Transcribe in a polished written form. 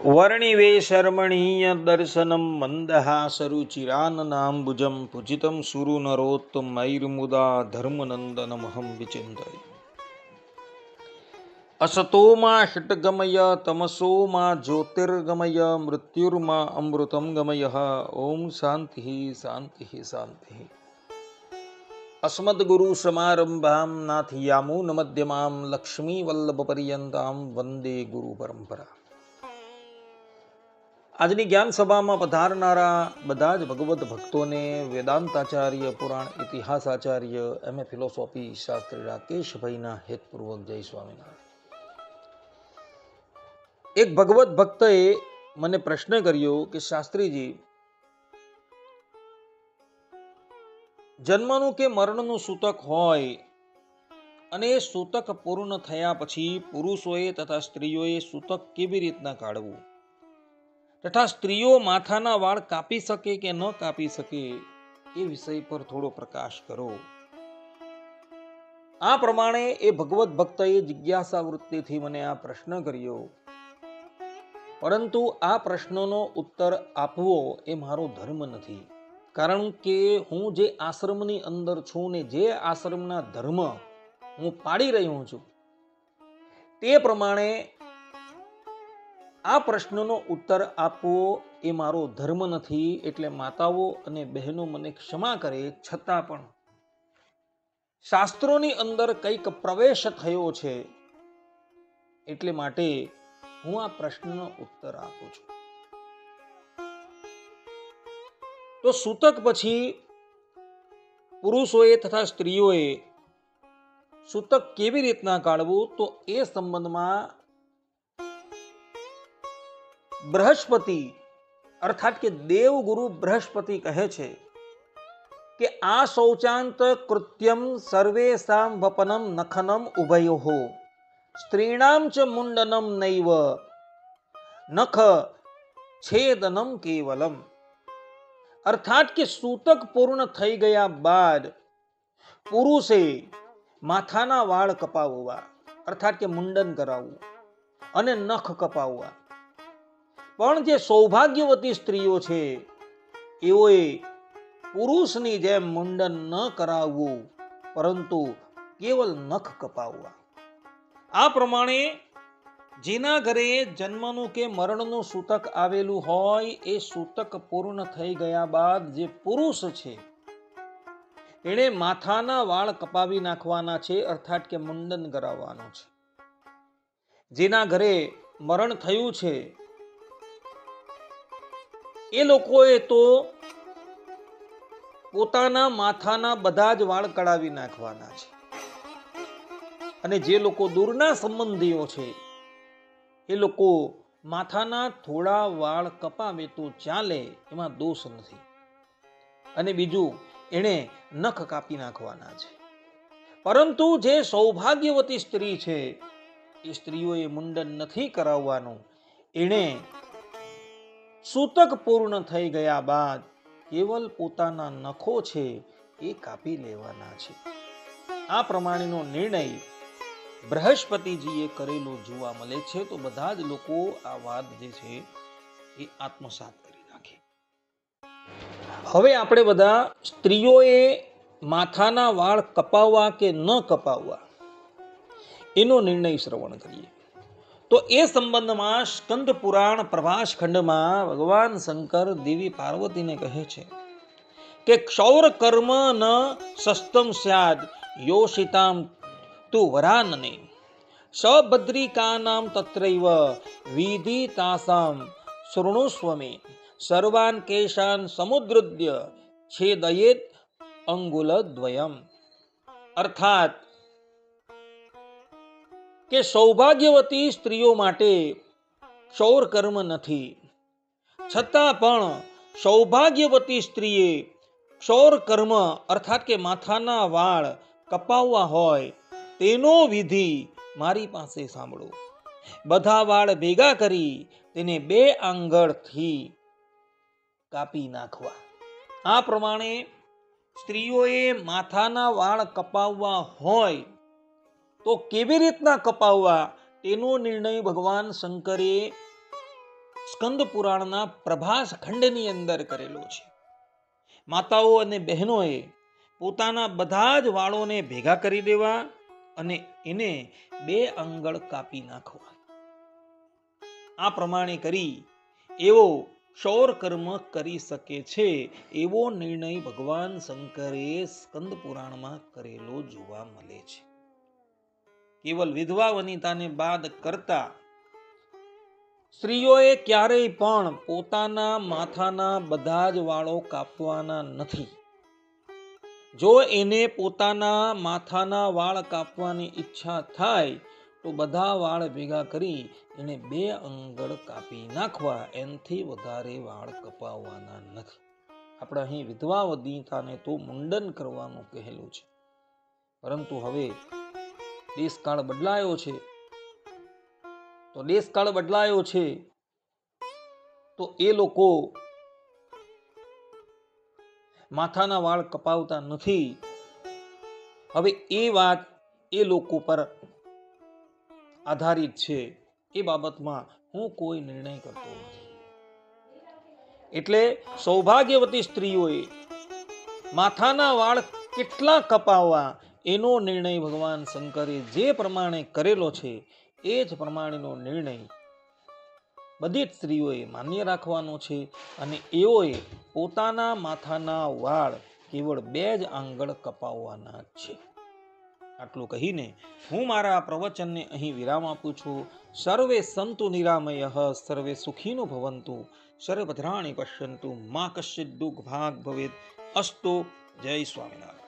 વર્ણિવે શર્મણીય દર્શનમ મંદહાસરુચિરાનનાંબુજમ પૂજિતમ સુરુનરોત્તમૈર્મુદા ધર્મનંદનમહં વિચિંતયે. અસતોમા ષટ્ગમય તમસોમા જ્યોતિર્ગમય મૃત્યુર્મા અમૃતમ ગમય. ઓમ શાંતિ શાંતિ શાંતિ. અસ્મદ્ગુરુ સમારંભામ નાથયામૂન મધ્યમામ લક્ષ્મી વલ્લભ પર્યંતામ વંદે ગુરુ પરંપરા. આજની જ્ઞાન સભામાં પધારનારા બધા જ ભગવત ભક્તોને વેદાંતાચાર્ય, પુરાણ ઇતિહાસાચાર્ય, એમ.એ. ફિલોસોફી શાસ્ત્રી રાકેશભાઈના હેતપૂર્વક જય સ્વામિનારાયણ. એક ભગવત ભક્તએ મને પ્રશ્ન કર્યો કે શાસ્ત્રીજી, જન્મનું કે મરણનું સૂતક હોય અને એ સૂતક પૂર્ણ થયા પછી પુરુષોએ તથા સ્ત્રીઓએ સૂતક કેવી રીતના કાઢવું તથા સ્ત્રીઓ માથાના વાળ કાપી શકે કે ન કાપી શકે એ વિષય પર થોડો પ્રકાશ કરો. આ પ્રમાણે એ ભગવત ભક્તએ જિજ્ઞાસા વૃત્તિથી મને આ પ્રશ્ન કર્યો, પરંતુ આ પ્રશ્નનો ઉત્તર આપવો એ મારો ધર્મ નથી. કારણ કે હું જે આશ્રમની અંદર છું ને જે આશ્રમના ધર્મ હું પાડી રહ્યો છું તે પ્રમાણે આ પ્રશ્નનો ઉત્તર આપવો એ મારો ધર્મ નથી. એટલે માતાઓ અને બહેનો મને ક્ષમા કરે, છતાં પણ શાસ્ત્રોની અંદર કંઈક પ્રવેશ થયો છે એટલે માટે હું આ પ્રશ્નનો ઉત્તર આપું છું. તો સૂતક પછી પુરુષોએ તથા સ્ત્રીઓએ સૂતક કેવી રીતના કાઢવું, તો એ સંબંધમાં બૃહસ્પતિ અર્થાત કે દેવગુરુ બૃહસ્પતિ કહે છે કે આ શૌચાંત કૃત્યમ સર્વેષાં વપનમ નખનમ ઉભયોઃ સ્ત્રીણામ ચ મુંડનમ નૈવ નખ છેદનમ કેવલમ. અર્થાત કે સૂતક પૂર્ણ થઈ ગયા બાદ પુરુષે માથાના વાળ કપાવવા અર્થાત કે મુંડન કરાવવું અને નખ કપાવવા. પણ જે સૌભાગ્યવતી સ્ત્રીઓ છે એઓએ પુરુષની જેમ મુંડન ન કરાવવું, પરંતુ કેવલ નખ કપાવવા. આ પ્રમાણે જેના ઘરે જન્મનું કે મરણનું સૂતક આવેલું હોય એ સૂતક પૂર્ણ થઈ ગયા બાદ જે પુરુષ છે એણે માથાના વાળ કપાવી નાખવાના છે, અર્થાત કે મુંડન કરાવવાનું છે. જેના ઘરે મરણ થયું છે એ લોકોએ તો પોતાના માથાના બધા જ વાળ કઢાવી નાખવાના છે. અને જે લોકો દૂરના સંબંધીઓ છે એ લોકો માથાના થોડા વાળ કપાવે તો ચાલે, એમાં દોષ નથી. અને બીજું એણે નખ કાપી નાખવાના છે. પરંતુ જે સૌભાગ્યવતી સ્ત્રી છે એ સ્ત્રીઓએ મુંડન નથી કરાવવાનું. એણે સૂતક પૂર્ણ થઈ ગયા બાદ કેવલ પોતાના નખો છે એ કાપી લેવાના છે. આ પ્રમાણેનો નિર્ણય બૃહસ્પતિજીએ કરેલો જોવા મળે છે. તો બધા જ લોકો આ વાત જે છે એ આત્મસાત કરી નાખે. હવે આપણે બધા સ્ત્રીઓએ માથાના વાળ કપાવવા કે ન કપાવવા એનો નિર્ણય શ્રવણ કરીએ. તો એ સંબંધમાં સ્કંદ પુરાણ પ્રભાસ ખંડમાં ભગવાન શંકર દેવી પાર્વતીને કહે છે કે ક્ષૌર કર્મ ન સસ્તમ સ્યાદ યોષિતામ તુ વરાનને સભદ્રિકાનામ તત્રૈવ વિધિતાસામ શૃણુસ્વમે સર્વાન કેશાન સમુદ્રદ્ય છેદયેત અંગુલદ્વયમ. અર્થાત કે સૌભાગ્યવતી સ્ત્રીઓ માટે ક્ષૌર કર્મ નથી, છતાં પણ સૌભાગ્યવતી સ્ત્રીએ ક્ષૌર કર્મ અર્થાત કે માથાના વાળ કપાવવા હોય તેનો વિધિ મારી પાસે સાંભળો. બધા વાળ ભેગા કરી તેને 2 આંગળથી કાપી નાખવા. આ પ્રમાણે સ્ત્રીઓએ માથાના વાળ કપાવવા હોય તો કેવી રીતના કપાવવા તેનો નિર્ણય ભગવાન શંકરે સ્કંદ પુરાણના પ્રભાસ ખંડની અંદર કરેલો છે. માતાઓ અને બહેનોએ પોતાના બધા જ વાળોને ભેગા કરી દેવા અને એને 2 આંગળ કાપી નાખવા. આ પ્રમાણે કરી એવો ક્ષૌર કર્મ કરી શકે છે એવો નિર્ણય ભગવાન શંકરે સ્કંદ પુરાણમાં કરેલો જોવા મળે છે. કેવલ વિધવા વનિતાને બાદ કરતા સ્ત્રીઓએ ક્યારેય પણ પોતાના માથાના બધા જ વાળો કાપવાના નથી. જો એને પોતાના માથાના વાળ કાપવાની ઈચ્છા થાય તો બધા વાળ ભેગા કરી એને 2 આંગળ કાપી નાખવા, એનાથી વધારે વાળ કપાવવાના નથી. આપણે અહીં વિધવા વનિતાને તો મુંડન કરવાનું કહેલું છે, પરંતુ હવે દેશકાળ બદલાયો છે. તો દેશકાળ બદલાયો છે તો એ લોકો માથાના વાળ કપાવતા નથી. હવે એ વાત એ લોકો પર આધારિત છે. એ બાબતમાં હું કોઈ નિર્ણય કરતો નથી. એટલે સૌભાગ્યવતી સ્ત્રીઓએ માથાના વાળ કેટલા કપાવવા એનો નિર્ણય ભગવાન શંકરે જે પ્રમાણે કરેલો છે એ જ પ્રમાણેનો નિર્ણય બધી જ સ્ત્રીઓએ માન્ય રાખવાનો છે. અને એઓએ પોતાના માથાના વાળ કેવળ 2 જ આંગળ કપાવવાના છે. આટલું કહીને હું મારા પ્રવચનને અહીં વિરામ આપું છું. સર્વે સંતુ નિરામયઃ, સર્વે સુખીનો ભવંતુ, સર્વભદ્રાણિ પશ્યન્તુ, મા કશ્ચિદ દુઃખ ભાગ ભવેત. અસ્તુ. જય સ્વામિનારાયણ.